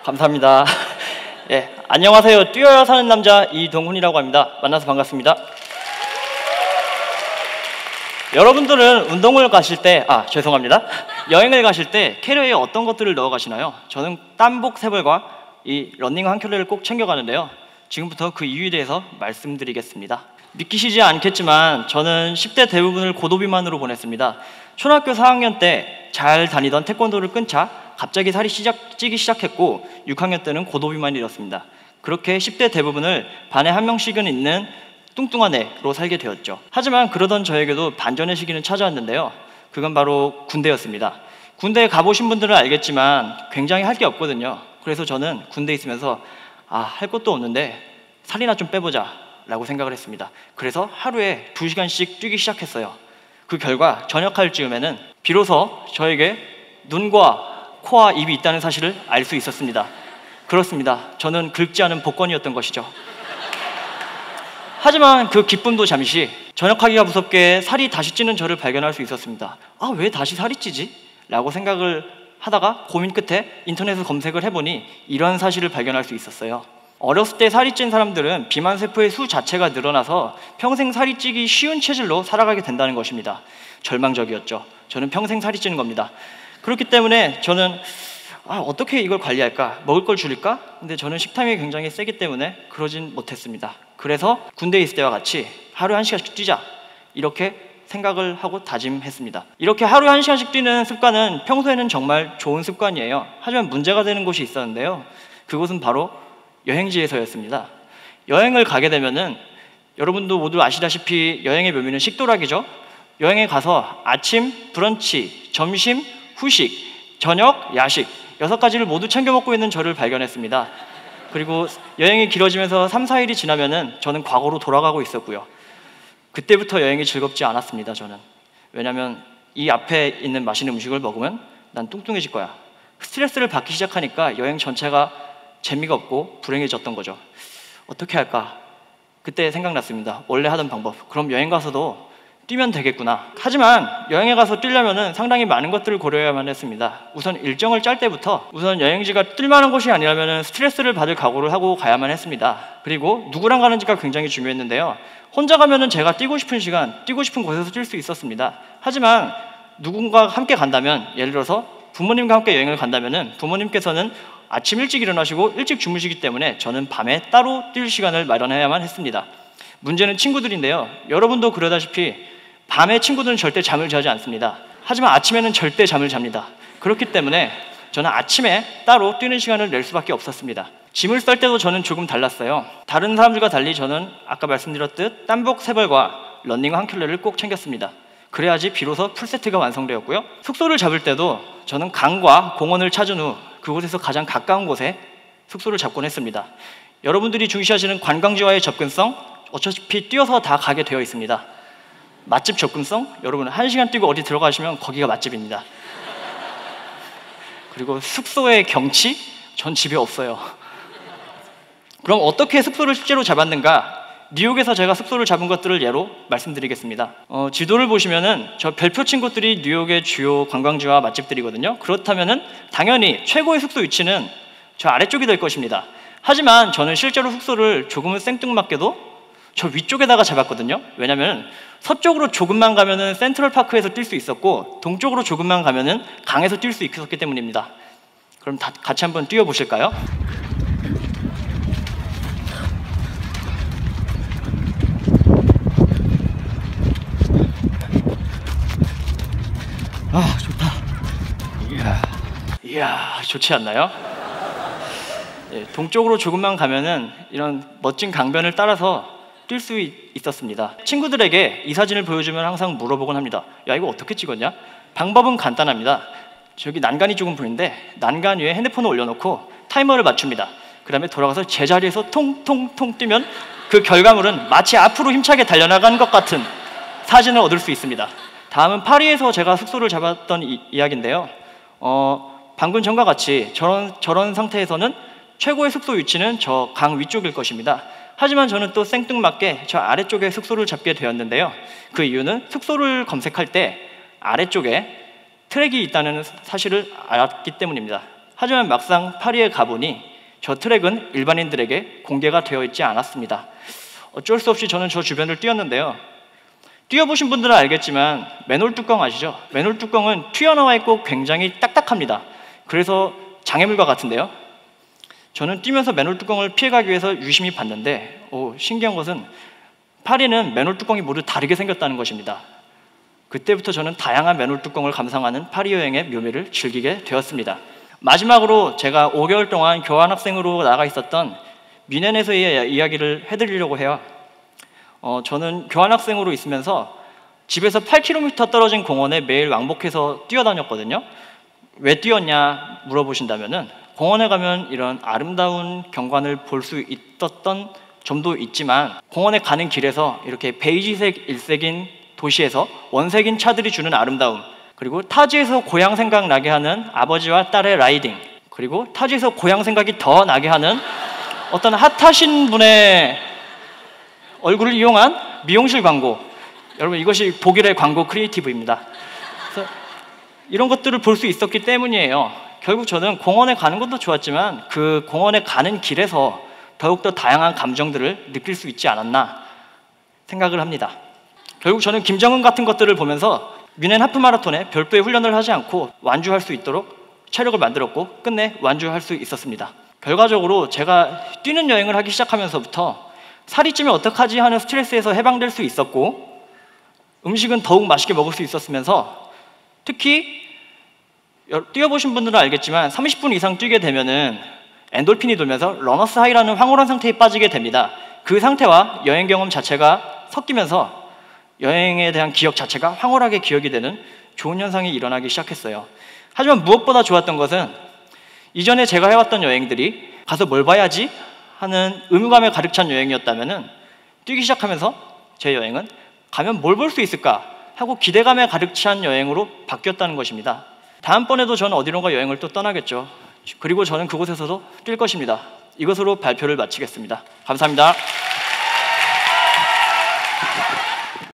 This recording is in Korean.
감사합니다. 예, 안녕하세요. 뛰어야 사는 남자 이동훈이라고 합니다. 만나서 반갑습니다. 여러분들은 운동을 가실 때, 죄송합니다. 여행을 가실 때 캐리어에 어떤 것들을 넣어 가시나요? 저는 땀복 3벌과 이 러닝 한 켤레를 꼭 챙겨가는데요. 지금부터 그 이유에 대해서 말씀드리겠습니다. 믿기시지 않겠지만 저는 10대 대부분을 고도비만으로 보냈습니다. 초등학교 4학년 때 잘 다니던 태권도를 끊자 갑자기 살이 찌기 시작했고 6학년 때는 고도비만이 되었습니다. 그렇게 10대 대부분을 반에 한 명씩은 있는 뚱뚱한 애로 살게 되었죠. 하지만 그러던 저에게도 반전의 시기는 찾아왔는데요. 그건 바로 군대였습니다. 군대에 가보신 분들은 알겠지만 굉장히 할 게 없거든요. 그래서 저는 군대에 있으면서 할 것도 없는데 살이나 좀 빼보자 라고 생각을 했습니다. 그래서 하루에 2시간씩 뛰기 시작했어요. 그 결과 전역할 즈음에는 비로소 저에게 눈과 코와 입이 있다는 사실을 알 수 있었습니다. 그렇습니다. 저는 긁지 않은 복권이었던 것이죠. 하지만 그 기쁨도 잠시, 전역하기가 무섭게 살이 다시 찌는 저를 발견할 수 있었습니다. 왜 다시 살이 찌지? 라고 생각을 하다가 고민 끝에 인터넷에서 검색을 해보니 이런 사실을 발견할 수 있었어요. 어렸을 때 살이 찐 사람들은 비만세포의 수 자체가 늘어나서 평생 살이 찌기 쉬운 체질로 살아가게 된다는 것입니다. 절망적이었죠. 저는 평생 살이 찌는 겁니다. 그렇기 때문에 저는 어떻게 이걸 관리할까? 먹을 걸 줄일까? 근데 저는 식탐이 굉장히 세기 때문에 그러진 못했습니다. 그래서 군대에 있을 때와 같이 하루에 1시간씩 뛰자 이렇게 생각을 하고 다짐했습니다. 이렇게 하루에 1시간씩 뛰는 습관은 평소에는 정말 좋은 습관이에요. 하지만 문제가 되는 곳이 있었는데요. 그곳은 바로 여행지에서였습니다. 여행을 가게 되면은 여러분도 모두 아시다시피 여행의 묘미는 식도락이죠. 여행에 가서 아침, 브런치, 점심, 후식, 저녁, 야식 6가지를 모두 챙겨 먹고 있는 저를 발견했습니다. 그리고 여행이 길어지면서 3, 4일이 지나면은 저는 과거로 돌아가고 있었고요. 그때부터 여행이 즐겁지 않았습니다. 저는. 왜냐하면 이 앞에 있는 맛있는 음식을 먹으면 난 뚱뚱해질 거야. 스트레스를 받기 시작하니까 여행 전체가 재미가 없고 불행해졌던 거죠. 어떻게 할까? 그때 생각났습니다. 원래 하던 방법. 그럼 여행 가서도 뛰면 되겠구나. 하지만 여행에 가서 뛰려면 상당히 많은 것들을 고려해야만 했습니다. 우선 일정을 짤 때부터 우선 여행지가 뛸만한 곳이 아니라면 스트레스를 받을 각오를 하고 가야만 했습니다. 그리고 누구랑 가는지가 굉장히 중요했는데요. 혼자 가면은 제가 뛰고 싶은 시간, 뛰고 싶은 곳에서 뛸 수 있었습니다. 하지만 누군가와 함께 간다면, 예를 들어서 부모님과 함께 여행을 간다면은 부모님께서는 아침 일찍 일어나시고 일찍 주무시기 때문에 저는 밤에 따로 뛸 시간을 마련해야만 했습니다. 문제는 친구들인데요. 여러분도 그러다시피 밤에 친구들은 절대 잠을 자지 않습니다. 하지만 아침에는 절대 잠을 잡니다. 그렇기 때문에 저는 아침에 따로 뛰는 시간을 낼 수밖에 없었습니다. 짐을 쌀 때도 저는 조금 달랐어요. 다른 사람들과 달리 저는 아까 말씀드렸듯 땀복 3벌과 러닝 한 켤레를 꼭 챙겼습니다. 그래야지 비로소 풀세트가 완성되었고요. 숙소를 잡을 때도 저는 강과 공원을 찾은 후 그곳에서 가장 가까운 곳에 숙소를 잡곤 했습니다. 여러분들이 중시하시는 관광지와의 접근성, 어차피 뛰어서 다 가게 되어 있습니다. 맛집 접근성, 여러분 1시간 뛰고 어디 들어가시면 거기가 맛집입니다. 그리고 숙소의 경치, 전 집에 없어요. 그럼 어떻게 숙소를 실제로 잡았는가? 뉴욕에서 제가 숙소를 잡은 것들을 예로 말씀드리겠습니다. 지도를 보시면은 저 별표 친 곳들이 뉴욕의 주요 관광지와 맛집들이거든요. 그렇다면은 당연히 최고의 숙소 위치는 저 아래쪽이 될 것입니다. 하지만 저는 실제로 숙소를 조금은 생뚱맞게도 저 위쪽에다가 잡았거든요. 왜냐면 서쪽으로 조금만 가면은 센트럴파크에서 뛸 수 있었고 동쪽으로 조금만 가면은 강에서 뛸 수 있었기 때문입니다. 그럼 같이 한번 뛰어보실까요? 좋다. 이야, 좋지 않나요? 동쪽으로 조금만 가면은 이런 멋진 강변을 따라서 뛸 수 있었습니다. 친구들에게 이 사진을 보여주면 항상 물어보곤 합니다. 야, 이거 어떻게 찍었냐? 방법은 간단합니다. 저기 난간이 조금 보이는데 난간 위에 핸드폰을 올려놓고 타이머를 맞춥니다. 그 다음에 돌아가서 제자리에서 통통통 뛰면 그 결과물은 마치 앞으로 힘차게 달려나간 것 같은 사진을 얻을 수 있습니다. 다음은 파리에서 제가 숙소를 잡았던 이야기인데요. 방금 전과 같이 저런 상태에서는 최고의 숙소 위치는 저 강 위쪽일 것입니다. 하지만 저는 또 생뚱맞게 저 아래쪽에 숙소를 잡게 되었는데요. 그 이유는 숙소를 검색할 때 아래쪽에 트랙이 있다는 사실을 알았기 때문입니다. 하지만 막상 파리에 가보니 저 트랙은 일반인들에게 공개가 되어 있지 않았습니다. 어쩔 수 없이 저는 저 주변을 뛰었는데요. 뛰어보신 분들은 알겠지만 맨홀 뚜껑 아시죠? 맨홀 뚜껑은 튀어나와 있고 굉장히 딱딱합니다. 그래서 장애물과 같은데요. 저는 뛰면서 맨홀 뚜껑을 피해가기 위해서 유심히 봤는데 신기한 것은 파리는 맨홀 뚜껑이 모두 다르게 생겼다는 것입니다. 그때부터 저는 다양한 맨홀 뚜껑을 감상하는 파리 여행의 묘미를 즐기게 되었습니다. 마지막으로 제가 5개월 동안 교환학생으로 나가 있었던 뮌헨에서의 이야기를 해드리려고 해요. 저는 교환학생으로 있으면서 집에서 8km 떨어진 공원에 매일 왕복해서 뛰어다녔거든요. 왜 뛰었냐 물어보신다면은 공원에 가면 이런 아름다운 경관을 볼 수 있었던 점도 있지만 공원에 가는 길에서 이렇게 베이지색 일색인 도시에서 원색인 차들이 주는 아름다움, 그리고 타지에서 고향 생각나게 하는 아버지와 딸의 라이딩, 그리고 타지에서 고향 생각이 더 나게 하는 어떤 핫하신 분의 얼굴을 이용한 미용실 광고, 여러분 이것이 독일의 광고 크리에이티브입니다. 그래서 이런 것들을 볼 수 있었기 때문이에요. 결국 저는 공원에 가는 것도 좋았지만 그 공원에 가는 길에서 더욱더 다양한 감정들을 느낄 수 있지 않았나 생각을 합니다. 결국 저는 김정은 같은 것들을 보면서 뮌헨 하프 마라톤에 별도의 훈련을 하지 않고 완주할 수 있도록 체력을 만들었고 끝내 완주할 수 있었습니다. 결과적으로 제가 뛰는 여행을 하기 시작하면서부터 살이 찌면 어떡하지 하는 스트레스에서 해방될 수 있었고 음식은 더욱 맛있게 먹을 수 있었으면서 특히 뛰어보신 분들은 알겠지만 30분 이상 뛰게 되면은 엔돌핀이 돌면서 러너스 하이라는 황홀한 상태에 빠지게 됩니다. 그 상태와 여행 경험 자체가 섞이면서 여행에 대한 기억 자체가 황홀하게 기억이 되는 좋은 현상이 일어나기 시작했어요. 하지만 무엇보다 좋았던 것은 이전에 제가 해왔던 여행들이 가서 뭘 봐야지 하는 의무감에 가득 찬 여행이었다면 뛰기 시작하면서 제 여행은 가면 뭘 볼 수 있을까 하고 기대감에 가득 찬 여행으로 바뀌었다는 것입니다. 다음번에도 저는 어디론가 여행을 또 떠나겠죠. 그리고 저는 그곳에서도 뛸 것입니다. 이것으로 발표를 마치겠습니다. 감사합니다.